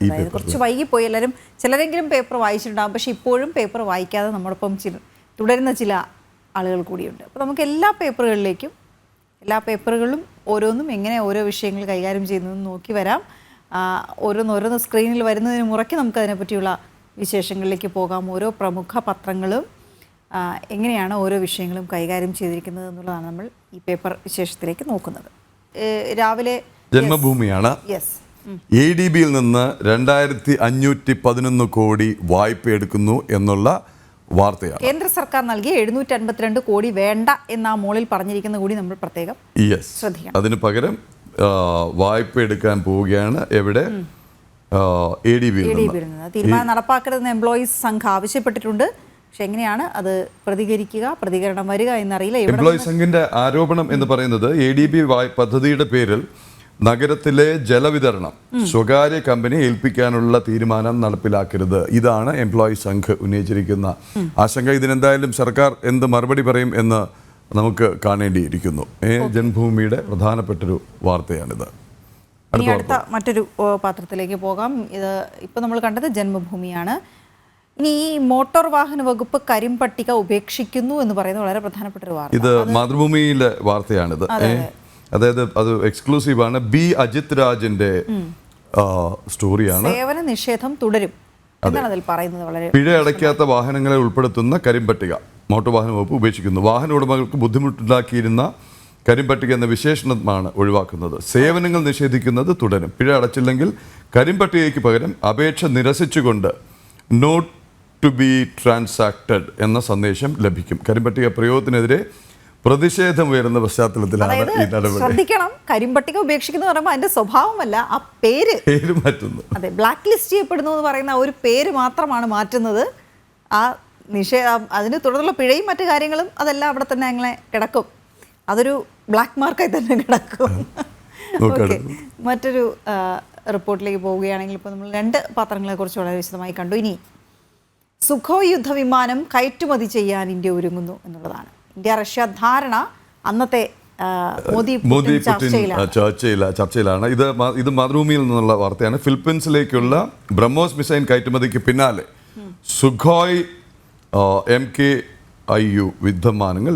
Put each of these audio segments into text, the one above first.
അതായത് കുറച്ച് വൈകിപ്പോയി. എല്ലാവരും ചിലരെങ്കിലും പേപ്പർ വായിച്ചിട്ടുണ്ടാകും, പക്ഷെ ഇപ്പോഴും പേപ്പർ വായിക്കാതെ നമ്മോടൊപ്പം തുടരുന്ന ചില ആളുകൾ കൂടിയുണ്ട്. അപ്പോൾ നമുക്ക് എല്ലാ പേപ്പറുകളിലും ഓരോന്നും എങ്ങനെ ഓരോ വിഷയങ്ങൾ കൈകാര്യം ചെയ്യുന്നതെന്ന് നോക്കി വരാം. ഓരോന്ന് സ്ക്രീനിൽ വരുന്നതിന് മുറയ്ക്ക് നമുക്ക് അതിനെപ്പറ്റിയുള്ള വിശേഷങ്ങളിലേക്ക് പോകാം. ഓരോ പ്രമുഖ പത്രങ്ങളും എങ്ങനെയാണ് ഓരോ വിഷയങ്ങളും കൈകാര്യം ചെയ്തിരിക്കുന്നത് എന്നുള്ളതാണ് നമ്മൾ ഈ പേപ്പർ വിശേഷത്തിലേക്ക് നോക്കുന്നത്. രാവിലെ ജന്മഭൂമിയാണ്. ADB നിന്ന് 2511 കോടി വായ്പ എടുക്കുന്നു എന്നുള്ള വാർത്തയാണ്. കേന്ദ്ര സർക്കാർ നൽകിയ 752 കോടി വേണ്ട എന്ന മോളിൽ പറഞ്ഞിരിക്കുന്ന കൂടി നമ്മൾ പ്രത്യേകം ശ്രദ്ധിക്കണം. അതിന് പകരം വായ്പ എടുക്കാൻ പോവുകയാണ്. എവിടെ? ADB നിന്ന് തീരുമാനം നടപ്പാക്കരുതെന്ന് എംപ്ലോയീസ് സംഘം ആവശ്യപ്പെട്ടിട്ടുണ്ട്. പക്ഷെ എങ്ങനെയാണ് അത് പ്രതികരണം വരിക എന്നറിയില്ല. എംപ്ലോയീസ് സംഘിന്റെ ആരോപണം എന്ന് പറയുന്നത് ADB പദ്ധതിയുടെ പേരിൽ നഗരത്തിലെ ജലവിതരണം സ്വകാര്യ കമ്പനി ഏൽപ്പിക്കാനുള്ള തീരുമാനം നടപ്പിലാക്കരുത്. ഇതാണ് എംപ്ലോയീസ് സംഘ് ഉന്നയിച്ചിരിക്കുന്ന ആശങ്ക. ഇതിനെന്തായാലും സർക്കാർ എന്ത് മറുപടി പറയും എന്ന് നമുക്ക് കാണേണ്ടിയിരിക്കുന്നു. ജന്മഭൂമിയുടെ പ്രധാനപ്പെട്ടൊരു വാർത്തയാണിത്. അടുത്ത മറ്റൊരു പാത്രത്തിലേക്ക് പോകാം. ഇത് ഇപ്പോൾ നമ്മൾ കണ്ടത് ജന്മഭൂമിയാണ്. ഇനി ഈ മോട്ടോർ വാഹന വകുപ്പ് കരിമ്പട്ടിക ഉപേക്ഷിക്കുന്നു എന്ന് പറയുന്നത് വളരെ പ്രധാനപ്പെട്ട ഒരു വാർത്ത. ഇത് മാതൃഭൂമിയിലെ വാർത്തയാണിത്. അതായത് അത് എക്സ്ക്ലൂസീവാണ്. B. അജിത് രാജിന്റെ സ്റ്റോറിയാണ്. സേവന നിഷേധം തുടരും എന്നാണ് അതിൽ പറയുന്നത്. വളരെ പിഴ അടയ്ക്കാത്ത വാഹനങ്ങളെ ഉൾപ്പെടുത്തുന്ന കരിമ്പട്ടിക മോട്ടോർ വാഹന വകുപ്പ് ഉപേക്ഷിക്കുന്നു. വാഹന ഉടമകൾക്ക് ബുദ്ധിമുട്ടുണ്ടാക്കിയിരുന്ന കരിമ്പട്ടിക എന്ന വിശേഷണമാണ് ഒഴിവാക്കുന്നത്. സേവനങ്ങൾ നിഷേധിക്കുന്നത് തുടരും. പിഴ അടച്ചില്ലെങ്കിൽ കരിമ്പട്ടികയ്ക്ക് പകരം അപേക്ഷ നിരസിച്ചുകൊണ്ട് നോട്ട് ടു ബി ട്രാൻസാക്റ്റഡ് എന്ന സന്ദേശം ലഭിക്കും. കരിമ്പട്ടിക പ്രയോഗത്തിനെതിരെ പ്രതിഷേധം ഉയരുന്ന പശ്ചാത്തലത്തിലാണ് ഈ നടപടി. ശ്രദ്ധിക്കണം, കരിമ്പട്ടിക ഉപേക്ഷിക്കുന്നു പറയുമ്പോൾ അതിന്റെ സ്വഭാവമല്ല, ആ പേര് മാറ്റുന്നു. അതെ, ബ്ലാക്ക് ലിസ്റ്റ് ചെയ്യപ്പെടുന്നു എന്ന് പറയുന്ന ഒരു പേര് മാത്രമാണ് മാറ്റുന്നത്. ആ അതിന് തുടർന്നുള്ള പിഴയും മറ്റു കാര്യങ്ങളും അതെല്ലാം അവിടെ തന്നെ അങ്ങനെ കിടക്കും. അതൊരു ബ്ലാക്ക് മാർക്കായി തന്നെ കിടക്കും. ഓക്കെ, മറ്റൊരു റിപ്പോർട്ടിലേക്ക് പോവുകയാണെങ്കിൽ ഇപ്പോൾ നമ്മൾ 2 പാത്രങ്ങളെ കുറിച്ച് വളരെ വിശദമായി കണ്ടു. ഇനി സുഖോയ് യുദ്ധവിമാനം കയറ്റുമതി ചെയ്യാൻ ഇന്ത്യ ഒരുങ്ങുന്നു എന്നുള്ളതാണ്. ഇന്ത്യ റഷ്യ ധാരണ അന്നത്തെ മോദി പുടിൻ ചർച്ചയിലാണ്. ഇത് മാതൃഭൂമിയിൽ നിന്നുള്ള വാർത്തയാണ്. ഫിലിപ്പീൻസിലേക്കുള്ള ബ്രഹ്മോസ് മിസൈൽ കയറ്റുമതിക്ക് പിന്നാലെ സുഖോയ് MKIU യുദ്ധവിമാനങ്ങൾ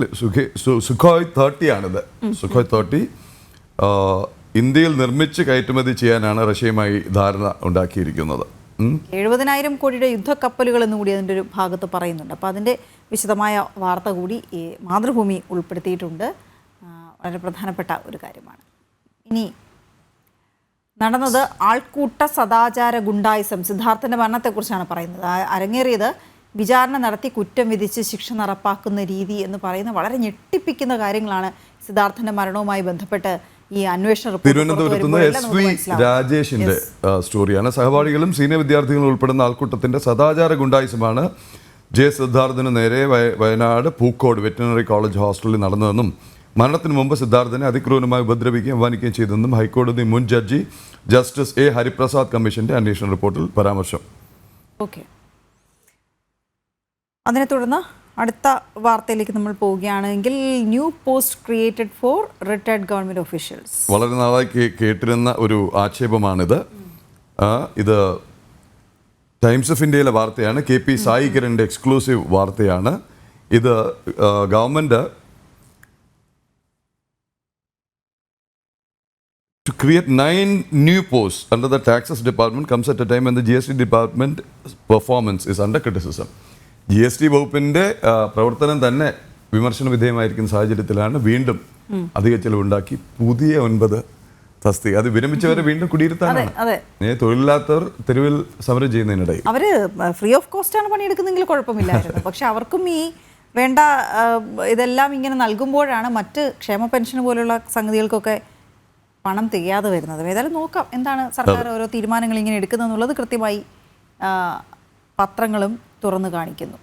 സുഖോയ് 30 ആണിത്. സുഖോയ് 30 ഇന്ത്യയിൽ നിർമ്മിച്ച് കയറ്റുമതി ചെയ്യാനാണ് റഷ്യയുമായി ധാരണ ഉണ്ടാക്കിയിരിക്കുന്നത്. 70,000 കോടിയുടെ യുദ്ധക്കപ്പലുകൾ എന്നുകൂടി അതിൻ്റെ ഒരു ഭാഗത്ത് പറയുന്നുണ്ട്. അപ്പോൾ അതിൻ്റെ വിശദമായ വാർത്ത കൂടി ഈ മാതൃഭൂമി ഉൾപ്പെടുത്തിയിട്ടുണ്ട്. വളരെ പ്രധാനപ്പെട്ട ഒരു കാര്യമാണ്. ഇനി നടന്നത് ആൾക്കൂട്ട സദാചാര ഗുണ്ടായിസം. സിദ്ധാർത്ഥൻ്റെ മരണത്തെക്കുറിച്ചാണ് പറയുന്നത്. അരങ്ങേറിയത് വിചാരണ നടത്തി കുറ്റം വിധിച്ച് ശിക്ഷ നടപ്പാക്കുന്ന രീതി എന്ന് പറയുന്ന വളരെ ഞെട്ടിപ്പിക്കുന്ന കാര്യങ്ങളാണ് സിദ്ധാർത്ഥൻ്റെ മരണവുമായി ബന്ധപ്പെട്ട് ഈ അന്വേഷണ തിരുവനന്തപുരത്ത് SV രാജേഷിന്റെ സ്റ്റോറിയാണ്. സഹപാഠികളും സീനിയർ വിദ്യാർത്ഥികളും ഉൾപ്പെടുന്ന ആൾക്കൂട്ടത്തിന്റെ സദാചാര ഗുണ്ടായിസമാണ് സിദ്ധാർത്ഥന് നേരെ വയനാട് പൂക്കോട് വെറ്റിനറി കോളേജ് ഹോസ്റ്റലിൽ നടന്നതെന്നും മരണത്തിന് മുമ്പ് സിദ്ധാർത്ഥനെ അതിക്രൂരമായി ഉപദ്രവിക്കുകയും അപമാനിക്കുകയും ചെയ്തെന്നും ഹൈക്കോടതി മുൻ ജഡ്ജി ജസ്റ്റിസ് A. ഹരിപ്രസാദ് കമ്മീഷന്റെ അന്വേഷണ റിപ്പോർട്ടിൽ പരാമർശം. ഓക്കെ, അതിനെ തുടർന്ന് അടുത്ത വാർത്തയിലേക്ക് നമ്മൾ പോവുകയാണെങ്കിൽ new post created for retired government officials. വളരെ നാളായി കേട്ടിരുന്ന ഒരു ആക്ഷേപമാണിത്. ഇത് ടൈംസ് ഓഫ് ഇന്ത്യയിലെ വാർത്തയാണ്. KP സായികിരൻ്റെ എക്സ്ക്ലൂസീവ് വാർത്തയാണ്. ഇത് government to create 9 new posts under the taxes department comes at a time when the GST department performance is under criticism. GST വകുപ്പിന്റെ പ്രവർത്തനം തന്നെ വിമർശന വിധേയമായിരിക്കുന്ന സാഹചര്യത്തിലാണ് വീണ്ടും അധിക ചെലവുണ്ടാക്കി പുതിയ 9 തസ്തിക. അത് വിരമിച്ചവരെ വീണ്ടും കുടിയിരുത്താനാണ്. തൊഴിലില്ലാത്തവർ തെരുവിൽ സമരം ചെയ്യുന്നതിനിടയിൽ അവര് ഫ്രീ ഓഫ് കോസ്റ്റ് ആണ് പണിയെടുക്കുന്നെങ്കിൽ കുഴപ്പമില്ലായിരുന്നു. പക്ഷെ അവർക്കും ഈ വേണ്ട ഇതെല്ലാം ഇങ്ങനെ നൽകുമ്പോഴാണ് മറ്റ് ക്ഷേമ പെൻഷൻ പോലുള്ള സംഗതികൾക്കൊക്കെ പണം തികയാതെ വരുന്നത്. ഏതായാലും നോക്കാം എന്താണ് സർക്കാർ ഓരോ തീരുമാനങ്ങൾ ഇങ്ങനെ എടുക്കുന്നതെന്നുള്ളത് കൃത്യമായി പത്രങ്ങളും തുറന്നു കാണിക്കുന്നു.